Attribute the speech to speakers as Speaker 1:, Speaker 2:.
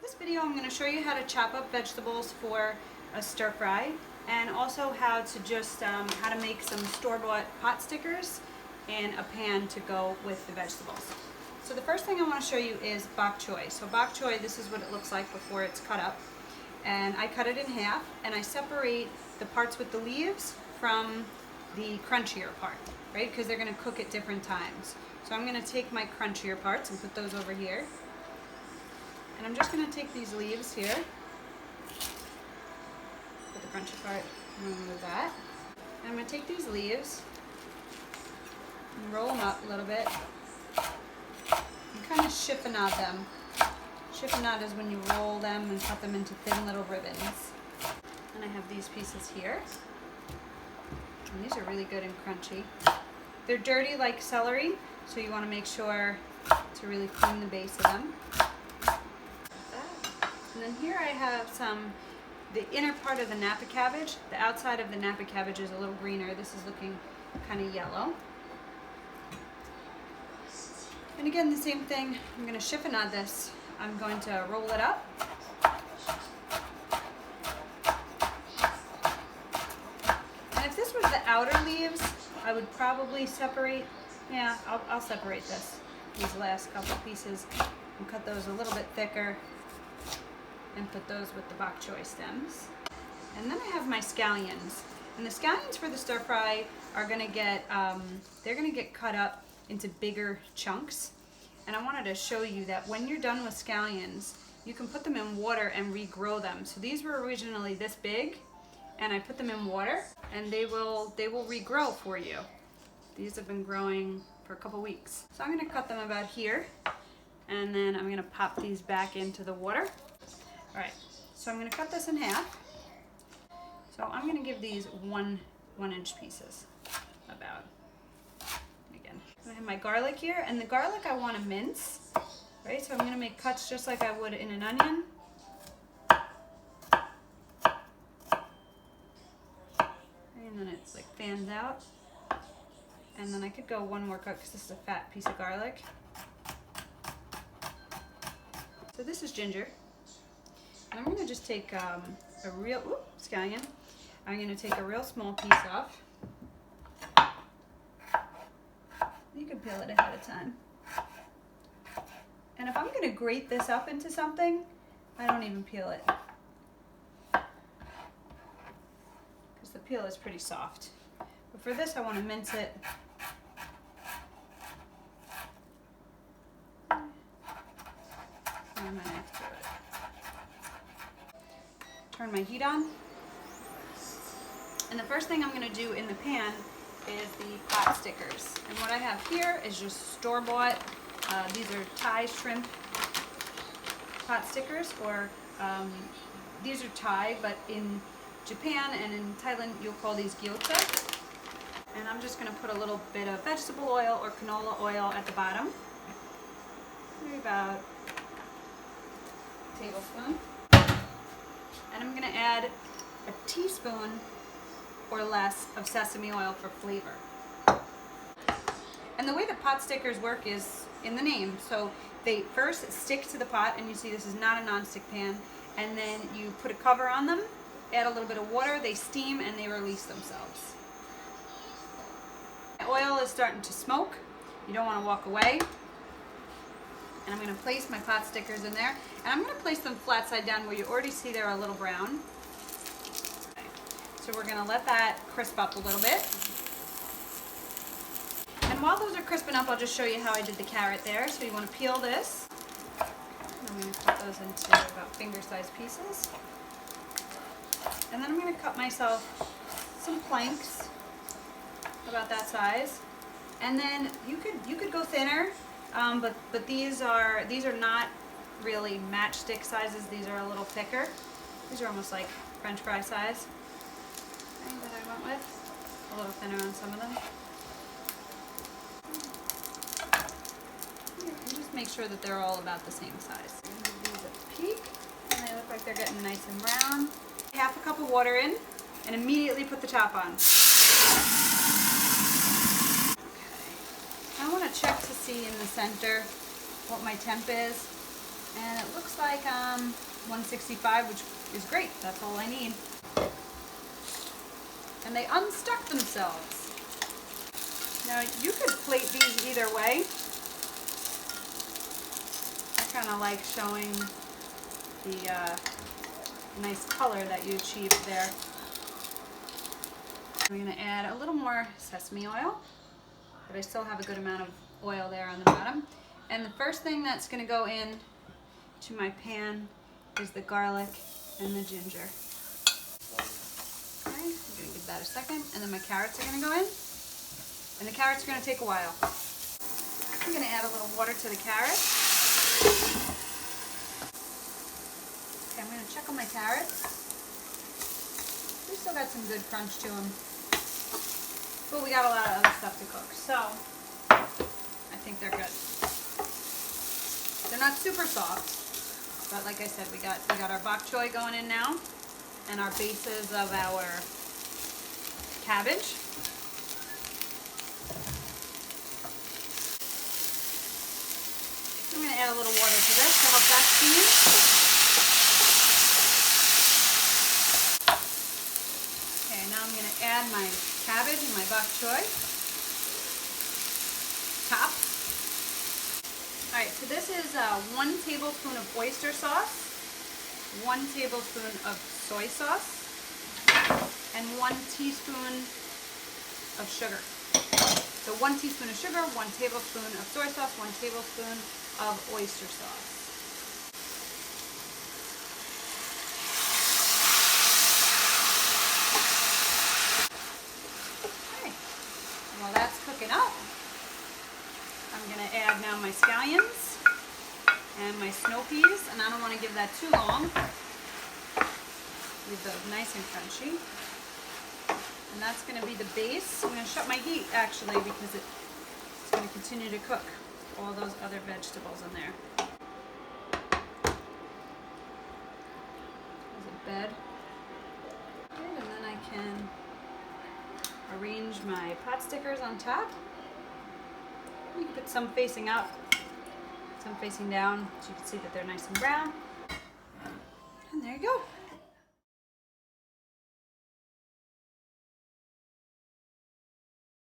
Speaker 1: this video I'm going to show you how to chop up vegetables for a stir fry, and also how to just how to make some store-bought pot stickers and a pan to go with the vegetables. So the first thing I want to show you is bok choy. So bok choy, this is what it looks like before it's cut up, and I cut it in half and I separate the parts with the leaves from the crunchier part, right? Because they're going to cook at different times. So I'm going to take my crunchier parts and put those over here. And I'm just going to take these leaves here, put the crunchy part, and remove that. And I'm going to take these leaves and roll them up a little bit and kind of chiffonade them. Chiffonade is when you roll them and cut them into thin little ribbons. And I have these pieces here. And these are really good and crunchy. They're dirty like celery, so you want to make sure to really clean the base of them. And then here I have the inner part of the Napa cabbage. The outside of the Napa cabbage is a little greener. This is looking kind of yellow. And again, the same thing. I'm going to chiffonade this. I'm going to roll it up. And if this was the outer leaves, I would probably separate. Yeah, I'll separate these last couple pieces and cut those a little bit thicker and put those with the bok choy stems. And then I have my scallions. And the scallions for the stir fry are gonna get, they're gonna get cut up into bigger chunks. And I wanted to show you that when you're done with scallions, you can put them in water and regrow them. So these were originally this big, and I put them in water, and they will regrow for you. These have been growing for a couple weeks. So I'm gonna cut them about here, and then I'm gonna pop these back into the water. All right, so I'm going to cut this in half. So I'm going to give these one inch pieces about. Again, I have my garlic here, and the garlic I want to mince, right? So I'm going to make cuts just like I would in an onion. And then it's like fans out. And then I could go one more cut because this is a fat piece of garlic. So this is ginger. And I'm going to just take a real, scallion. I'm going to take a real small piece off. You can peel it ahead of time. And if I'm going to grate this up into something, I don't even peel it. Because the peel is pretty soft. But for this, I want to mince it. And then after it. Turn my heat on, and the first thing I'm going to do in the pan is the pot stickers. And what I have here is just store-bought. These are Thai shrimp pot stickers, or these are Thai, but in Japan and in Thailand you'll call these Gyoza. And I'm just going to put a little bit of vegetable oil or canola oil at the bottom, maybe about a tablespoon. And I'm going to add a teaspoon or less of sesame oil for flavor. And the way the pot stickers work is in the name. So they first stick to the pot, and you see this is not a non-stick pan, and then you put a cover on them, add a little bit of water, they steam, and they release themselves. The oil is starting to smoke. You don't want to walk away. And I'm going to place my pot stickers in there. And I'm going to place them flat side down where you already see they're a little brown. Okay. So we're going to let that crisp up a little bit. And while those are crisping up, I'll just show you how I did the carrot there. So you want to peel this. And I'm going to cut those into about finger-sized pieces. And then I'm going to cut myself some planks about that size. And then you could go thinner. But these are not really matchstick sizes. These are a little thicker. These are almost like French fry size. Okay, that I went with. A little thinner on some of them. And just make sure that they're all about the same size. I'm going to give these a peek, and they look like they're getting nice and brown. Half a cup of water in, and immediately put the top on. I want to check to see in the center what my temp is. And it looks like 165, which is great. That's all I need. And they unstuck themselves. Now you could plate these either way. I kind of like showing the nice color that you achieved there. I'm going to add a little more sesame oil, but I still have a good amount of oil there on the bottom. And the first thing that's going to go in to my pan is the garlic and the ginger. Okay, I'm going to give that a second, and then my carrots are going to go in. And the carrots are going to take a while. I'm going to add a little water to the carrots. Okay, I'm going to check on my carrots. We still got some good crunch to them. But we got a lot of other stuff to cook, so I think they're good. They're not super soft, but like I said, we got our bok choy going in now, and our bases of our cabbage. I'm going to add a little water to this to help that steam. Okay, now I'm going to add my cabbage and my bok choy. Top. Alright, so this is 1 tablespoon of oyster sauce, 1 tablespoon of soy sauce, and 1 teaspoon of sugar. So 1 teaspoon of sugar, 1 tablespoon of soy sauce, 1 tablespoon of oyster sauce. Okay, while that's cooking up, I'm going to add now my scallions and my snow peas, and I don't want to give that too long. Leave those nice and crunchy. And that's going to be the base. I'm going to shut my heat actually because it's going to continue to cook all those other vegetables in there. There's a bed. And then I can arrange my pot stickers on top. You can put some facing up, some facing down, so you can see that they're nice and brown. And there you go.